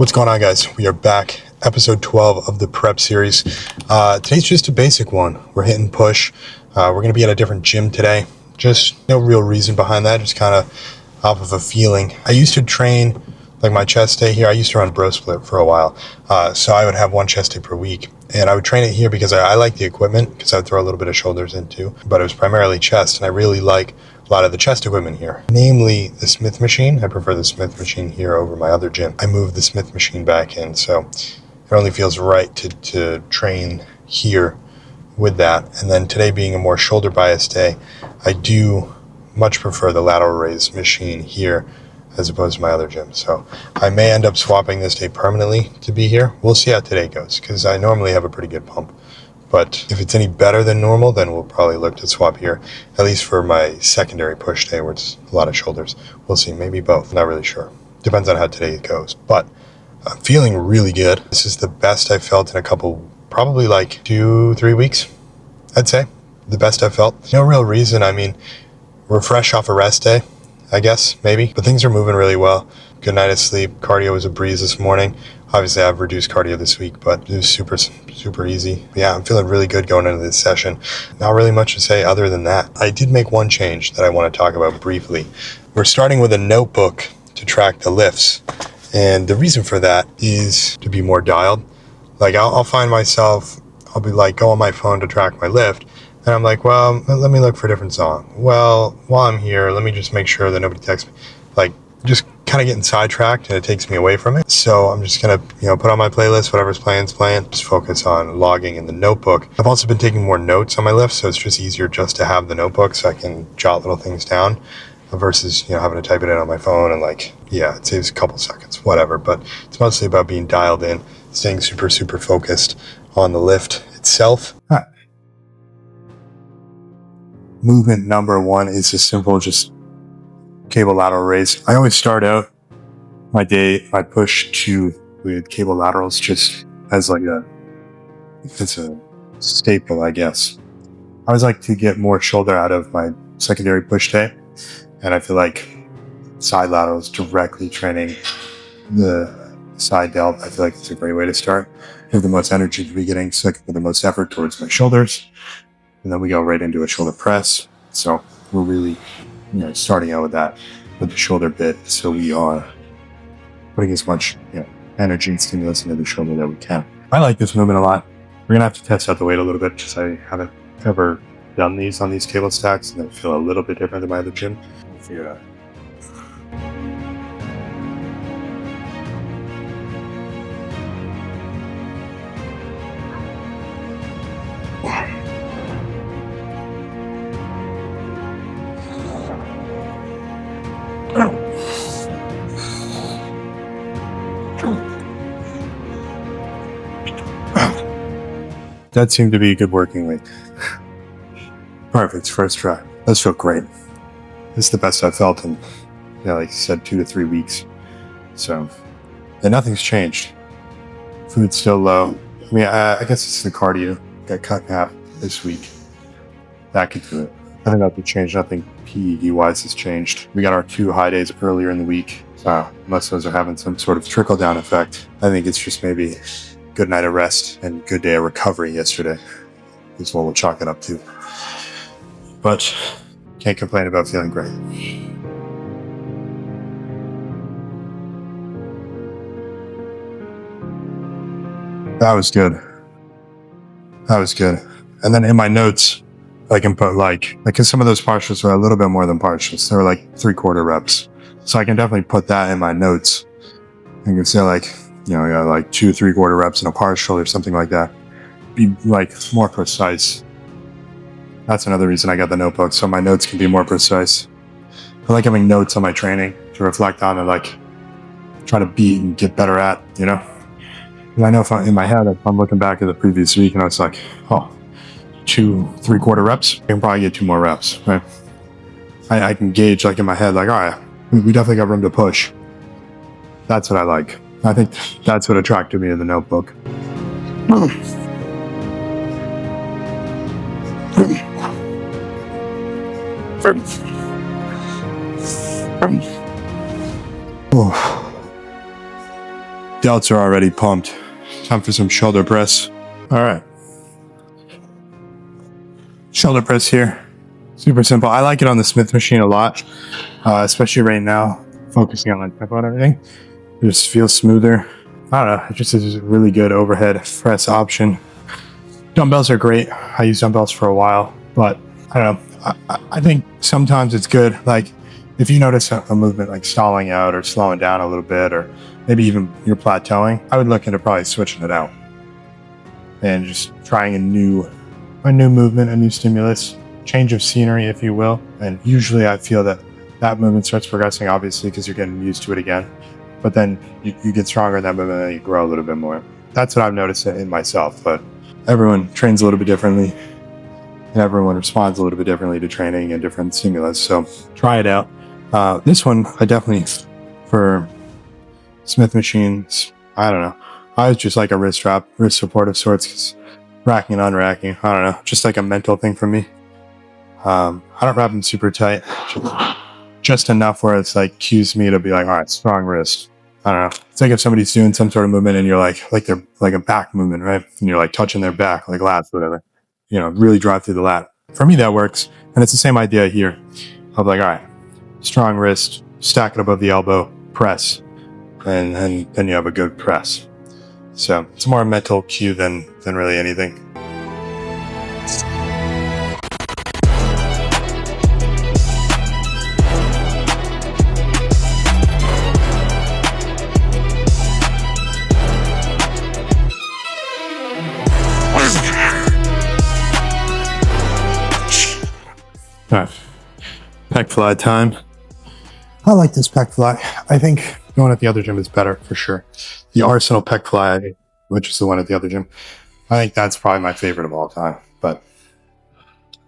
What's going on, guys? We are back, episode 12 of the prep series. Today's just a basic one. We're hitting push. We're going to be at a different gym today. Just no real reason behind that, just kind of off of a feeling. I used to train like my chest day here. I used to run bro split for a while, so I would have one chest day per week, and I would train it here because I like the equipment, because I would throw a little bit of shoulders in too, but it was primarily chest, and I really like a lot of the chest equipment here, namely the Smith machine. I prefer the Smith machine here over my other gym. I moved the Smith machine back in, so it only feels right to train here with that. And then today being a more shoulder biased day, I do much prefer the lateral raise machine here as opposed to my other gym. So I may end up swapping this day permanently to be here. We'll see how today goes, because I normally have a pretty good pump. But if it's any better than normal, then we'll probably look to swap here, at least for my secondary push day where it's a lot of shoulders. We'll see, maybe both, not really sure. Depends on how today goes. But I'm feeling really good. This is the best I've felt in a couple, probably like 2-3 weeks, I'd say. The best I've felt. No real reason. I mean, we're fresh off a rest day, I guess, maybe. But things are moving really well. Good night of sleep. Cardio was a breeze this morning. Obviously, I've reduced cardio this week, but it was super easy. Yeah, I'm feeling really good going into this session. Not really much to say other than that. I did make one change that I want to talk about briefly. We're starting with a notebook to track the lifts. And the reason for that is to be more dialed. Like, I'll find myself, I'll be like, go on my phone to track my lift. And I'm like, well, let me look for a different song. Well, while I'm here, let me just make sure that nobody texts me. Like, just kind of getting sidetracked, and it takes me away from it. So I'm just going to, put on my playlist, whatever's playing is playing. Just focus on logging in the notebook. I've also been taking more notes on my lifts, so it's just easier just to have the notebook so I can jot little things down versus, having to type it in on my phone and it saves a couple seconds, whatever. But it's mostly about being dialed in, staying super focused on the lift itself. All right. Movement number one is just simple, just cable lateral raise. I always start out my push with cable laterals just as it's a staple, I guess. I always like to get more shoulder out of my secondary push day, and I feel like side laterals directly training the side delt, I feel like it's a great way to start. I have the most energy to be getting, so I can put the most effort towards my shoulders, and then we go right into a shoulder press. So we're really starting out with that, with the shoulder bit, so we are putting as much energy and stimulus into the shoulder that we can. I like this movement a lot. We're gonna have to test out the weight a little bit, because I haven't ever done these on these cable stacks, and they feel a little bit different than my other gym. We'll figure it out. That seemed to be a good working weight. Perfect, first try. Those feel great. This is the best I've felt in, like you said, 2 to 3 weeks. So, and nothing's changed. Food's still low. I mean, I guess it's the cardio. Got cut in half this week. That could do it. I think that could change. Nothing PED-wise has changed. We got our 2 high days earlier in the week. So, unless those are having some sort of trickle-down effect, I think it's just maybe good night of rest and good day of recovery yesterday is what we'll chalk it up to. But can't complain about feeling great. That was good. And then in my notes, I can put because some of those partials are a little bit more than partials. They're like 3/4 reps. So I can definitely put that in my notes. I can say you got like 2 3/4 reps in a partial or something like that. Be more precise. That's another reason I got the notebook, so my notes can be more precise. I like having notes on my training to reflect on and try to beat and get better at, And I know in my head, if I'm looking back at the previous week and I was like, 2 3/4 reps, I can probably get 2 more reps, right? I can gauge in my head, all right, we definitely got room to push. That's what I like. I think that's what attracted me in the notebook. Delts are already pumped. Time for some shoulder press. All right. Shoulder press here. Super simple. I like it on the Smith machine a lot, especially right now, focusing on tempo and everything. It just feels smoother. I don't know. It just is a really good overhead press option. Dumbbells are great. I used dumbbells for a while, but I don't know. I think sometimes it's good. Like if you notice a movement like stalling out or slowing down a little bit, or maybe even you're plateauing, I would look into probably switching it out and just trying a new movement, a new stimulus, change of scenery, if you will. And usually I feel that movement starts progressing, obviously, because you're getting used to it again. But then you get stronger in that movement and you grow a little bit more. That's what I've noticed in myself. But everyone trains a little bit differently, and everyone responds a little bit differently to training and different stimulus. So try it out. This one, I definitely, for Smith machines, I don't know. I was just like a wrist support of sorts, because racking and unracking, I don't know, just like a mental thing for me. I don't wrap them super tight, just enough where it's like cues me to be like, all right, strong wrist. I don't know. It's like if somebody's doing some sort of movement and you're like they're like a back movement, right? And you're like touching their back, like lats, whatever. Really drive through the lat. For me, that works. And it's the same idea here. Of like, all right, strong wrist, stack it above the elbow, press, and then you have a good press. So it's more a mental cue than really anything. All right, pec fly time. I like this pec fly. I think the one at the other gym is better for sure. The Arsenal pec fly, which is the one at the other gym, I think that's probably my favorite of all time. But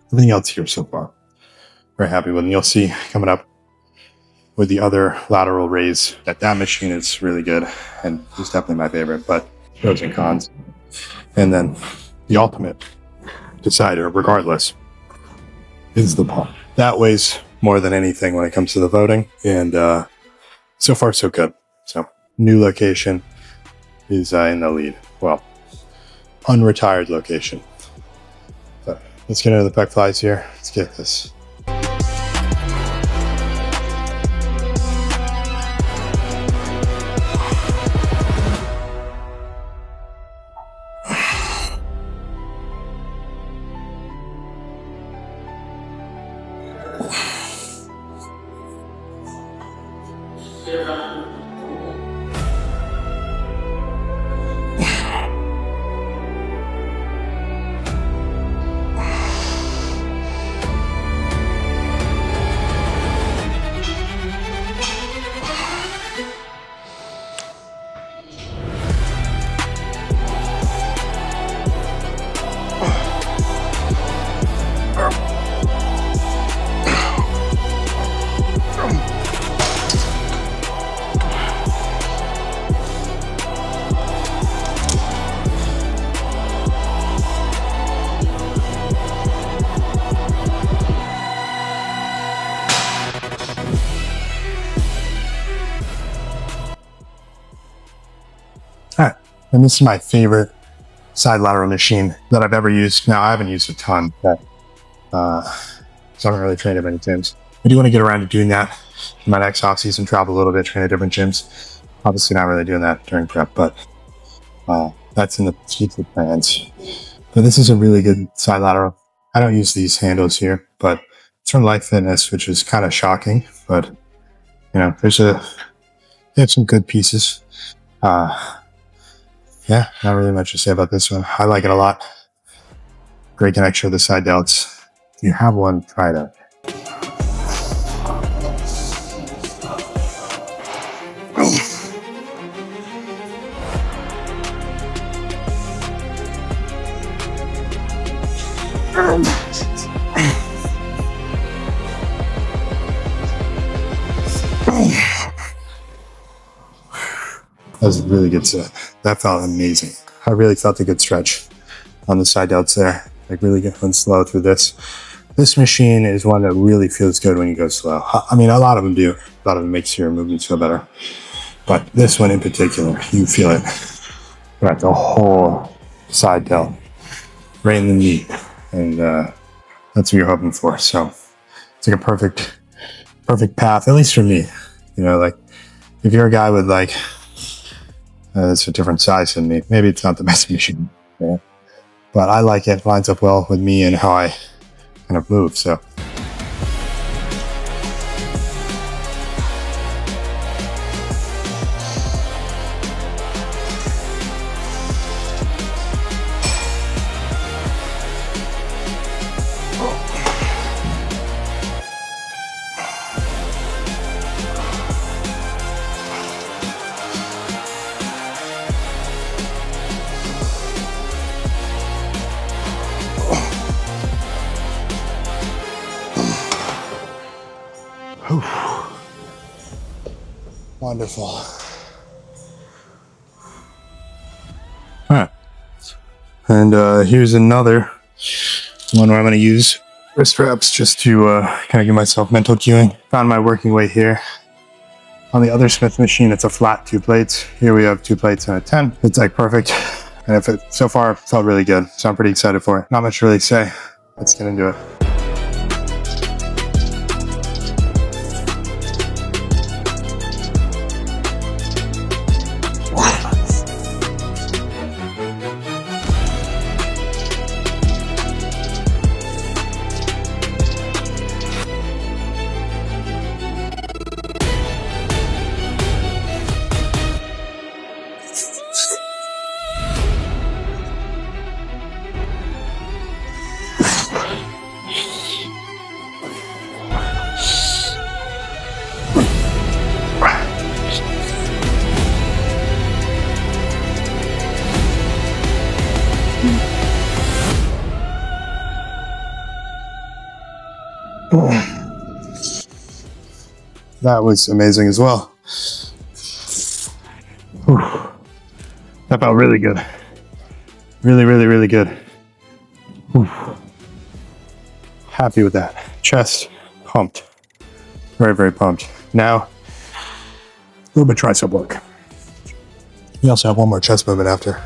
everything else here so far, very happy with. And you'll see coming up with the other lateral raise that machine is really good, and it's definitely my favorite. But pros and cons, and then the ultimate decider, regardless, is the pump. That weighs more than anything when it comes to the voting, and so far so good. So new location is in the lead. Well, unretired location. But let's get into the pec flies here. Let's get this. Alright, and this is my favorite side lateral machine that I've ever used. Now, I haven't used a ton, but so I haven't really trained at many gyms. I do want to get around to doing that in my next off-season, travel a little bit, train at different gyms. Obviously not really doing that during prep, but that's in the future plans. But this is a really good side lateral. I don't use these handles here, but it's from Life Fitness, which is kind of shocking, but they have some good pieces. Yeah, not really much to say about this one. I like it a lot. Great connection with the side delts. If you have one, try it out. That was a really good set. That felt amazing. I really felt a good stretch on the side delts there. Like really going slow through this. This machine is one that really feels good when you go slow. I mean, a lot of them do. A lot of them makes your movements feel better. But this one in particular, you feel it. Got the whole side delt right in the knee. And that's what you're hoping for. So it's like a perfect path, at least for me. You know, like if you're a guy with like, it's a different size than me, maybe it's not the best machine. Yeah. But I like it. Lines up well with me and how I kind of move. So. Whew. Wonderful. All right. And here's another one where I'm going to use wrist wraps just to kind of give myself mental cueing. Found my working weight here. On the other Smith machine, it's a flat 2 plates. Here we have 2 plates and a 10. It's like perfect. And if it so far felt really good. So I'm pretty excited for it. Not much to really say. Let's get into it. That was amazing as well. Whew. That felt really good. Really good. Whew. Happy with that. Chest pumped. Very pumped. Now, a little bit tricep work. We also have one more chest movement after.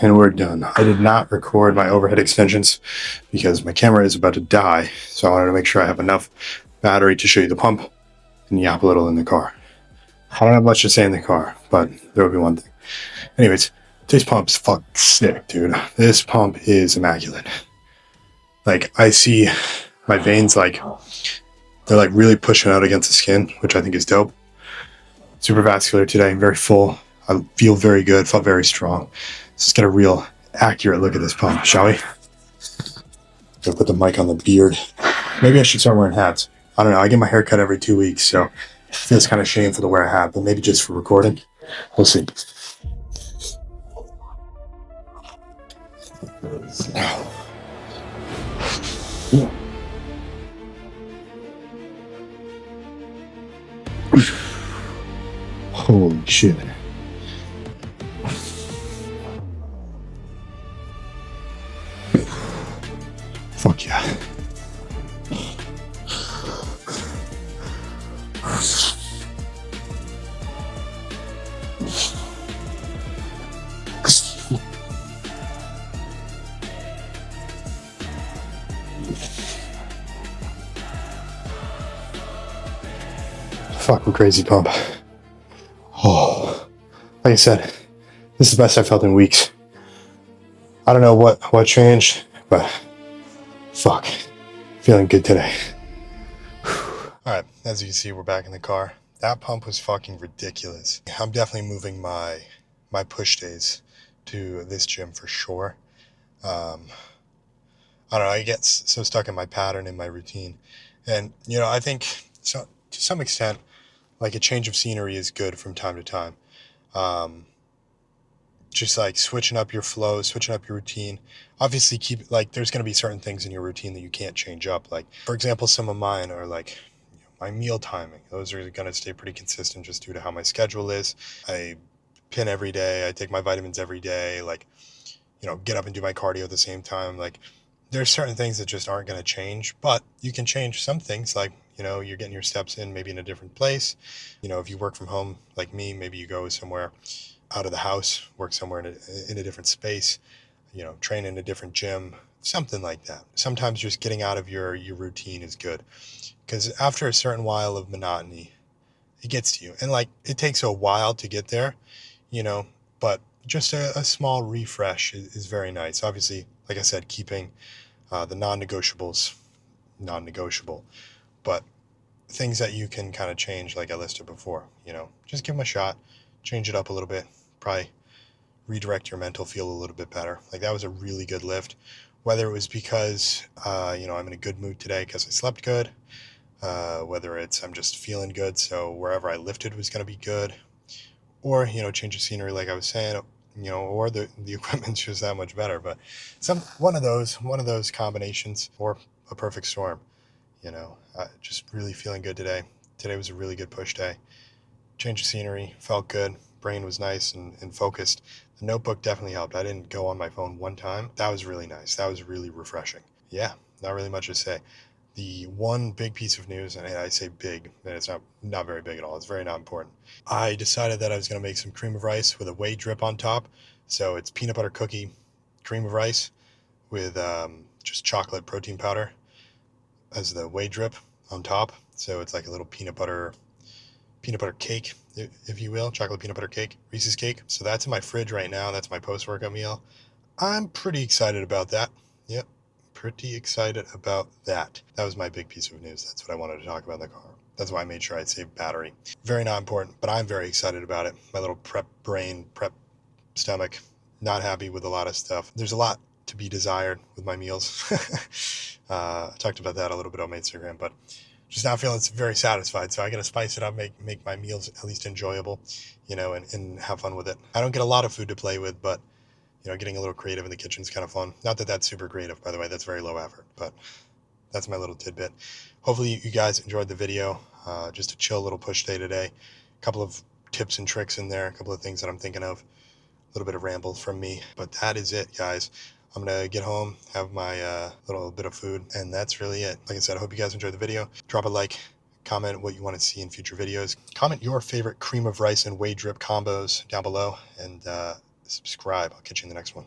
And we're done. I did not record my overhead extensions because my camera is about to die, so I wanted to make sure I have enough battery to show you the pump and yap a little in the car. I don't have much to say in the car, but there will be one thing. Anyways, this pump's fucking sick, dude. This pump is immaculate. Like, I see my veins, like, they're like really pushing out against the skin, which I think is dope. Super vascular today, very full. I feel very good, felt very strong. Let's get a real accurate look at this pump, shall we? Gotta put the mic on the beard. Maybe I should start wearing hats. I don't know. I get my hair cut every 2 weeks, so it feels kind of shameful to wear a hat, but maybe just for recording. We'll see. Holy shit. Fuck yeah. Fucking crazy pump. Oh, like I said, this is the best I've felt in weeks. I don't know what changed, but fuck, feeling good today. Alright, as you can see, we're back in the car. That pump was fucking ridiculous. I'm definitely moving my push days to this gym for sure. I don't know, I get so stuck in my pattern, in my routine. And, you know, I think so, to some extent, like a change of scenery is good from time to time. Just like switching up your flow, switching up your routine. Obviously keep, like, there's going to be certain things in your routine that you can't change up. Like, for example, some of mine are like, you know, my meal timing. Those are going to stay pretty consistent just due to how my schedule is. I pin every day. I take my vitamins every day. Like, you know, get up and do my cardio at the same time. Like, there's certain things that just aren't going to change, but you can change some things. Like, you know, you're getting your steps in maybe in a different place. You know, if you work from home like me, maybe you go somewhere out of the house, work somewhere in a different space, you know, train in a different gym, something like that. Sometimes just getting out of your routine is good, because after a certain while of monotony, it gets to you. And like, it takes a while to get there, you know, but just a small refresh is very nice. Obviously, like I said, keeping the non-negotiables non-negotiable, but things that you can kind of change, like I listed before, you know, just give them a shot, change it up a little bit, probably redirect your mental, feel a little bit better. Like, that was a really good lift, whether it was because, you know, I'm in a good mood today because I slept good, whether it's I'm just feeling good, so wherever I lifted was going to be good, or, you know, change of scenery, like I was saying, you know, or the equipment's just that much better. But one of those combinations, or a perfect storm, you know. Just really feeling good today. Today was a really good push day. Change of scenery, felt good. Brain was nice and focused. The notebook definitely helped. I didn't go on my phone one time. That was really nice. That was really refreshing. Yeah, not really much to say. The one big piece of news, and I say big, and it's not very big at all. It's very not important. I decided that I was going to make some cream of rice with a whey drip on top. So it's peanut butter cookie, cream of rice with just chocolate protein powder as the whey drip on top. So it's like a little peanut butter cake, if you will, chocolate peanut butter cake, Reese's cake. So that's in my fridge right now. That's my post-workout meal. I'm pretty excited about that. Yep, pretty excited about that. That was my big piece of news. That's what I wanted to talk about in the car. That's why I made sure I'd save battery. Very not important, but I'm very excited about it. My little prep brain, prep stomach, not happy with a lot of stuff. There's a lot to be desired with my meals. I talked about that a little bit on my Instagram, but just not feeling very satisfied. So I got to spice it up, make my meals at least enjoyable, you know, and have fun with it. I don't get a lot of food to play with, but, you know, getting a little creative in the kitchen is kind of fun. Not that that's super creative, by the way. That's very low effort, but that's my little tidbit. Hopefully you guys enjoyed the video. Just a chill little push day today. A couple of tips and tricks in there, a couple of things that I'm thinking of. A little bit of ramble from me, but that is it, guys. I'm going to get home, have my little bit of food, and that's really it. Like I said, I hope you guys enjoyed the video. Drop a like, comment what you want to see in future videos. Comment your favorite cream of rice and whey drip combos down below, and the subscribe. I'll catch you in the next one.